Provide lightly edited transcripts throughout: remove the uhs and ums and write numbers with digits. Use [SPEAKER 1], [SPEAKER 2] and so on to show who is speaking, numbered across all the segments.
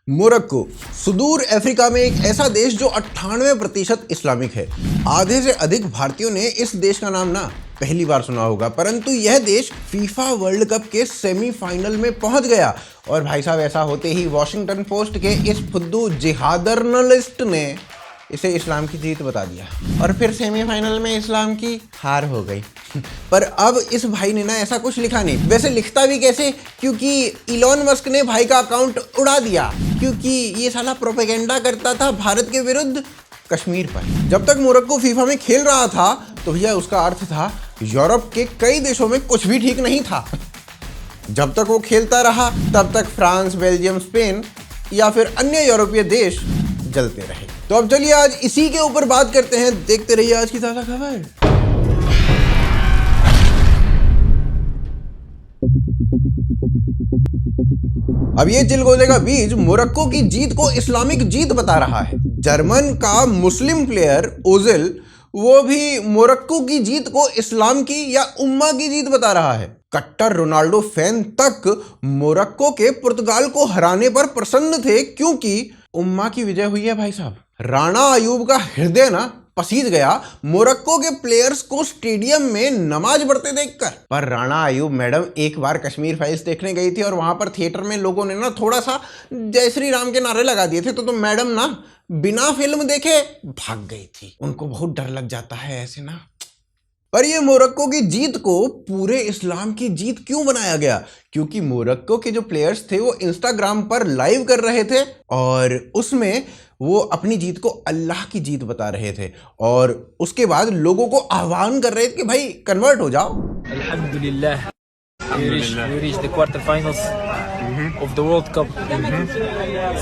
[SPEAKER 1] Morocco सुदूर Africa में एक ऐसा देश जो 98% इस्लामिक है। आधे से अधिक भारतीयों ने इस देश का नाम ना पहली बार सुना होगा, परंतु यह देश फीफा वर्ल्ड कप के सेमीफाइनल में पहुंच गया। और भाई साहब, ऐसा होते ही वॉशिंगटन पोस्ट के इस फुद्दू जिहादर्नलिस्ट ने इसे इस्लाम की जीत बता दिया और फिर सेमीफाइनल में इस्लाम की हार हो गई। पर अब इस भाई ने ना ऐसा कुछ लिखा नहीं। वैसे लिखता भी कैसे, क्योंकि इलॉन मस्क ने भाई का अकाउंट उड़ा दिया, क्योंकि ये साला प्रोपेगेंडा करता था भारत के विरुद्ध कश्मीर पर। जब तक मोरक्को फीफा में खेल रहा था तो भैया उसका अर्थ था यूरोप के कई देशों में कुछ भी ठीक नहीं था। जब तक वो खेलता रहा तब तक फ्रांस, बेल्जियम, स्पेन या फिर अन्य यूरोपीय देश जलते रहे। तो अब चलिए आज इसी के ऊपर बात करते हैं। देखते रहिए आज की ताजा खबर। अब ये चिलगोजे का बीज मोरक्को की जीत को इस्लामिक जीत बता रहा है। जर्मन का मुस्लिम प्लेयर ओजिल वो भी मोरक्को की जीत को इस्लाम की या उम्मा की जीत बता रहा है। कट्टर रोनाल्डो फैन तक मोरक्को के पुर्तगाल को हराने पर प्रसन्न थे, क्योंकि उम्मा की विजय हुई है। भाई साहब, राणा अयूब का हृदय ना पसीज गया मोरक्को के प्लेयर्स को स्टेडियम में नमाज पढ़ते देखकर। पर राणा अयूब मैडम एक बार कश्मीर फाइल्स देखने गई थी और वहां पर थिएटर में लोगों ने ना थोड़ा सा जय श्री राम के नारे लगा दिए थे, तो मैडम ना बिना फिल्म देखे भाग गई थी। उनको बहुत डर लग जाता है ऐसे ना। पर ये मोरक्को की जीत को पूरे इस्लाम की जीत क्यों बनाया गया? क्योंकि मोरक्को के जो प्लेयर्स थे वो इंस्टाग्राम पर लाइव कर रहे थे और उसमें वो अपनी जीत को अल्लाह की जीत बता रहे थे और उसके बाद लोगों को आह्वान कर रहे थे कि भाई कन्वर्ट हो जाओ।
[SPEAKER 2] अल्हम्दुलिल्लाह, we reached the quarterfinals of the World Cup.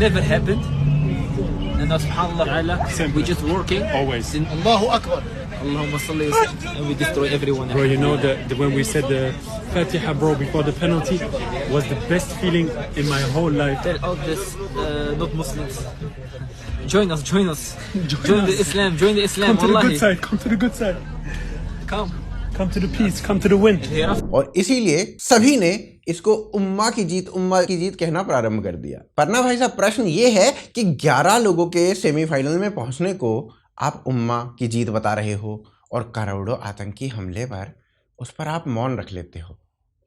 [SPEAKER 2] never happened. And subhanallah, we just working
[SPEAKER 3] always.
[SPEAKER 2] Allahu Akbar. Allahumma salli wa sallim, and we destroy everyone.
[SPEAKER 3] Bro, you know that when we said the Fatiha, bro, before the penalty, was the best feeling in my whole life.
[SPEAKER 2] Tell all this not Muslims. Join us. Join the Islam. Join the Islam.
[SPEAKER 3] Come to the
[SPEAKER 2] Wallahi.
[SPEAKER 3] good side. Come to the good side.
[SPEAKER 2] Come
[SPEAKER 3] to the peace. Come to the win.
[SPEAKER 1] और इसीलिए सभी ने इसको उम्मा की जीत कहना प्रारंभ कर दिया। पर ना भाई साहब, प्रश्न ये है कि 11 लोगों के सेमीफाइनल में पहुंचने को आप उम्मा की जीत बता रहे हो और करोड़ों आतंकी हमले पर उस पर आप मौन रख लेते हो।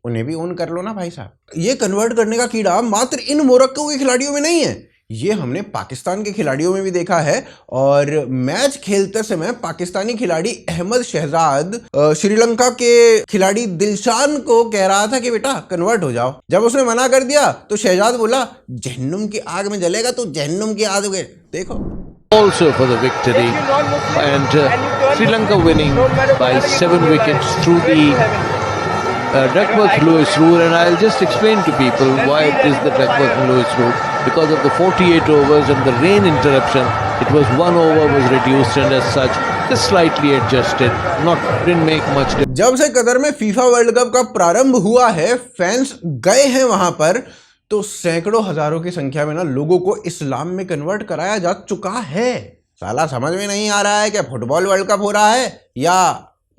[SPEAKER 1] उन्हें भी ऑन कर लो ना भाई साहब। ये कन्वर्ट करने का कीड़ा मात्र इन मोरक्को के खिलाड़ियों में नहीं है, ये हमने पाकिस्तान के खिलाड़ियों में भी देखा है। और मैच खेलते समय पाकिस्तानी खिलाड़ी अहमद शहजाद श्रीलंका के खिलाड़ी दिलशान को कह रहा था कि बेटा कन्वर्ट हो जाओ। जब उसने मना कर दिया तो शहजाद बोला जहन्नुम की आग में जलेगा तो जहन्नुम की आग में। देखो,
[SPEAKER 4] also for the victory and Sri Lanka winning by 7 wickets through the Duckworth-Lewis rule. And I'll just explain to people why it is the Duckworth-Lewis rule. Because of the 48 overs and the rain interruption, it was 1 over was reduced and as such just slightly adjusted, didn't make much difference.
[SPEAKER 1] जब से Qatar में FIFA world cup का प्रारंभ हुआ है, fans गए हैं वहां पर, तो सैकड़ों हजारों की संख्या में ना लोगों को इस्लाम में कन्वर्ट कराया जा चुका है। साला समझ में नहीं आ रहा है क्या फुटबॉल वर्ल्ड कप हो रहा है या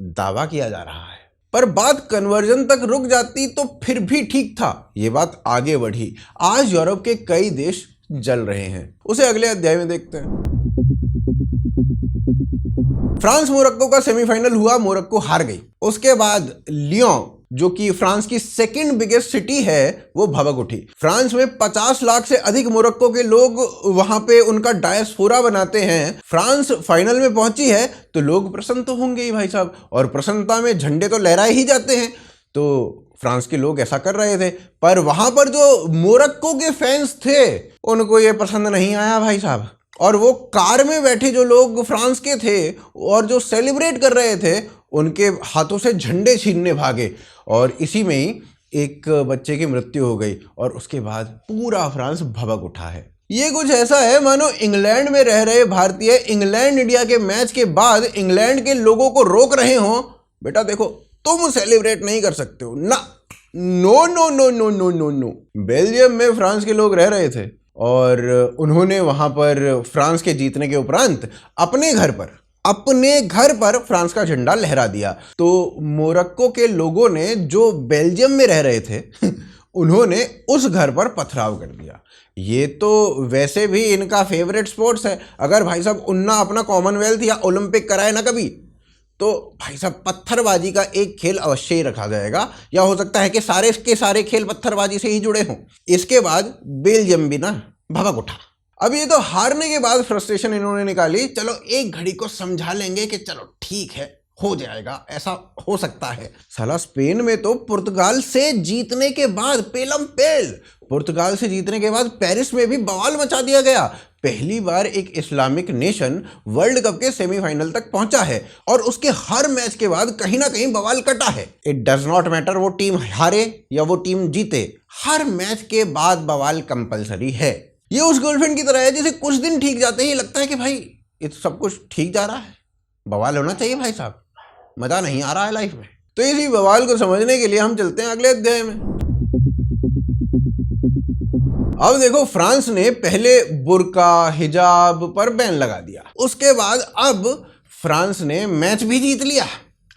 [SPEAKER 1] दावा किया जा रहा है। पर बात कन्वर्जन तक रुक जाती तो फिर भी ठीक था। ये बात आगे बढ़ी। आज यूरोप के कई देश जल रहे हैं, उसे अगले अध्याय में देखते हैं। फ्रांस मोरक्को का सेमीफाइनल हुआ, मोरक्को हार गई। उसके बाद लियोन, जो कि फ्रांस की सेकंड बिगेस्ट सिटी है, वो भभक उठी। फ्रांस में 50 लाख से अधिक मोरक्को के लोग वहां पे उनका डायस्पोरा बनाते हैं। फ्रांस फाइनल में पहुंची है तो लोग प्रसन्न तो होंगे ही भाई साहब, और प्रसन्नता में झंडे तो लहराए ही जाते हैं। तो फ्रांस के लोग ऐसा कर रहे थे, पर वहां पर जो मोरक्को के फैंस थे उनको ये पसंद नहीं आया भाई साहब। और वो कार में बैठे जो लोग फ्रांस के थे और जो सेलिब्रेट कर रहे थे, उनके हाथों से झंडे छीनने भागे और इसी में ही एक बच्चे की मृत्यु हो गई और उसके बाद पूरा फ्रांस भभक उठा है। ये कुछ ऐसा है मानो इंग्लैंड में रह रहे भारतीय इंग्लैंड इंडिया के मैच के बाद इंग्लैंड के लोगों को रोक रहे हो, बेटा देखो तुम सेलिब्रेट नहीं कर सकते हो ना। No no no no no no no. Belgium में फ्रांस के लोग रह रहे थे और उन्होंने वहां पर फ्रांस के जीतने के उपरांत अपने घर पर फ्रांस का झंडा लहरा दिया। तो मोरक्को के लोगों ने जो बेल्जियम में रह रहे थे उन्होंने उस घर पर पथराव कर दिया। ये तो वैसे भी इनका फेवरेट स्पोर्ट्स है। अगर भाई साहब उन्ना अपना कॉमनवेल्थ या ओलंपिक कराए ना कभी, तो भाई साहब पत्थरबाजी का एक खेल अवश्य ही रखा जाएगा, या हो सकता है कि सारे के सारे खेल पत्थरबाजी से ही जुड़े हों। इसके बाद बेल्जियम भी ना भभक उठा। अब ये तो हारने के बाद फ्रस्ट्रेशन इन्होंने निकाली, चलो एक घड़ी को समझा लेंगे कि चलो ठीक है, हो जाएगा, ऐसा हो सकता है। साला स्पेन में तो पुर्तगाल से जीतने के बाद पेलम पेल, पुर्तगाल से जीतने के बाद पेरिस में भी बवाल मचा दिया गया। पहली बार एक इस्लामिक नेशन वर्ल्ड कप के सेमीफाइनल तक पहुंचा है और उसके हर मैच के बाद कहीं ना कहीं बवाल कटा है। इट डज नॉट मैटर वो टीम हारे या वो टीम जीते, हर मैच के बाद बवाल कंपलसरी है। ये उस गर्लफ्रेंड की तरह है जिसे कुछ दिन ठीक जाते ही लगता है कि भाई ये तो सब कुछ ठीक जा रहा है, बवाल होना चाहिए भाई साहब, मजा नहीं आ रहा है लाइफ में। तो इसी बवाल को समझने के लिए हम चलते हैं अगले अध्याय में। अब देखो, फ्रांस ने पहले बुर्का हिजाब पर बैन लगा दिया, उसके बाद अब फ्रांस ने मैच भी जीत लिया।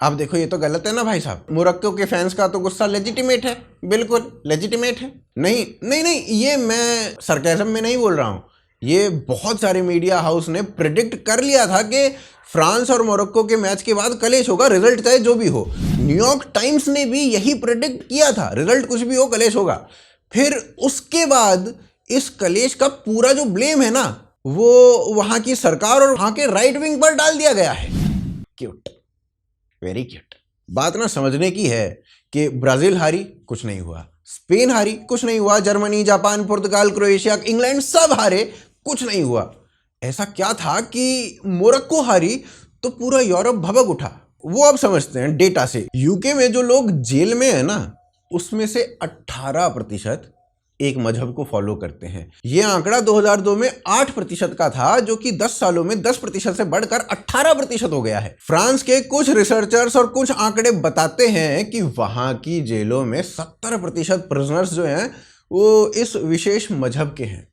[SPEAKER 1] अब देखो ये तो गलत है ना भाई साहब। मोरक्को के फैंस का तो गुस्सा लेजिटिमेट है, बिल्कुल लेजिटिमेट है। नहीं नहीं नहीं, ये मैं सरकाज़म में नहीं बोल रहा हूं, ये बहुत सारे मीडिया हाउस ने प्रेडिक्ट कर लिया था कि फ्रांस और मोरक्को के मैच के बाद कलेश होगा, रिजल्ट चाहे जो भी हो। न्यूयॉर्क टाइम्स ने भी यही प्रेडिक्ट किया था, रिजल्ट कुछ भी हो कलेश होगा। फिर उसके बाद इस कलेश का पूरा जो ब्लेम है ना, वो वहां की सरकार और वहां के राइट विंग पर डाल दिया गया है। Cute, very cute. बात ना समझने की है कि ब्राजील हारी, कुछ नहीं हुआ, स्पेन हारी, कुछ नहीं हुआ, जर्मनी, जापान, पुर्तगाल, क्रोएशिया, इंग्लैंड सब हारे, कुछ नहीं हुआ। ऐसा क्या था कि मोरक्को हारी तो पूरा यूरोप भभक उठा? वो अब समझते हैं डेटा से। यूके में जो लोग जेल में है ना, उसमें से 18% एक मजहब को फॉलो करते हैं। यह आंकड़ा 2002 में 8% का था, जो कि 10 सालों में 10% से बढ़कर 18% हो गया है। फ्रांस के कुछ रिसर्चर्स और कुछ आंकड़े बताते हैं कि वहां की जेलों में 70% प्रिजनर्स जो हैं वो इस विशेष मजहब के हैं।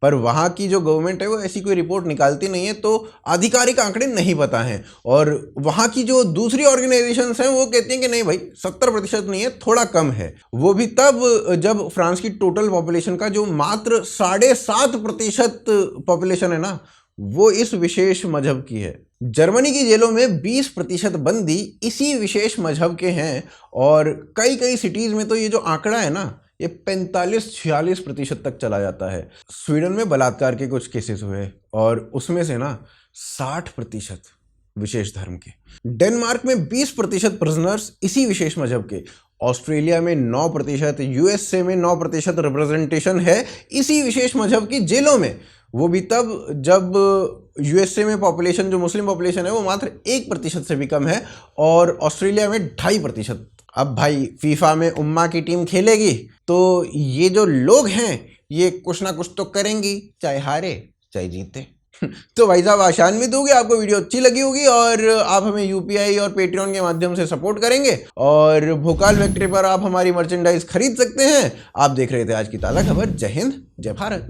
[SPEAKER 1] पर वहाँ की जो गवर्नमेंट है वो ऐसी कोई रिपोर्ट निकालती नहीं है, तो आधिकारिक आंकड़े नहीं पता हैं। और वहाँ की जो दूसरी ऑर्गेनाइजेशंस हैं वो कहती हैं कि नहीं भाई 70% नहीं है, थोड़ा कम है। वो भी तब जब फ्रांस की टोटल पॉपुलेशन का जो मात्र 7.5% पॉपुलेशन है ना, वो इस विशेष मजहब की है। जर्मनी की जेलों में 20% बंदी इसी विशेष मजहब के हैं, और कई कई सिटीज़ में तो ये जो आंकड़ा है ना, ये 45-46% तक चला जाता है। स्वीडन में बलात्कार के कुछ केसेस हुए और उसमें से ना 60% विशेष धर्म के। डेनमार्क में 20% प्रिजनर्स इसी विशेष मजहब के। ऑस्ट्रेलिया में 9%, यूएसए में 9% रिप्रेजेंटेशन है इसी विशेष मजहब की जेलों में। वो भी तब जब यूएसए में पॉपुलेशन, जो मुस्लिम पॉपुलेशन है, वो मात्र 1% से भी कम है, और ऑस्ट्रेलिया में 2.5%। अब भाई फीफा में उम्मा की टीम खेलेगी तो ये जो लोग हैं ये कुछ ना कुछ तो करेंगी, चाहे हारे चाहे जीते। तो भाई साहब आसान में दोगे, आपको वीडियो अच्छी लगी होगी और आप हमें यूपीआई और पेट्रियन के माध्यम से सपोर्ट करेंगे, और भोकाल फैक्ट्री पर आप हमारी मर्चेंडाइज खरीद सकते हैं। आप देख रहे थे आज की ताज़ा खबर। जय हिंद, जय भारत।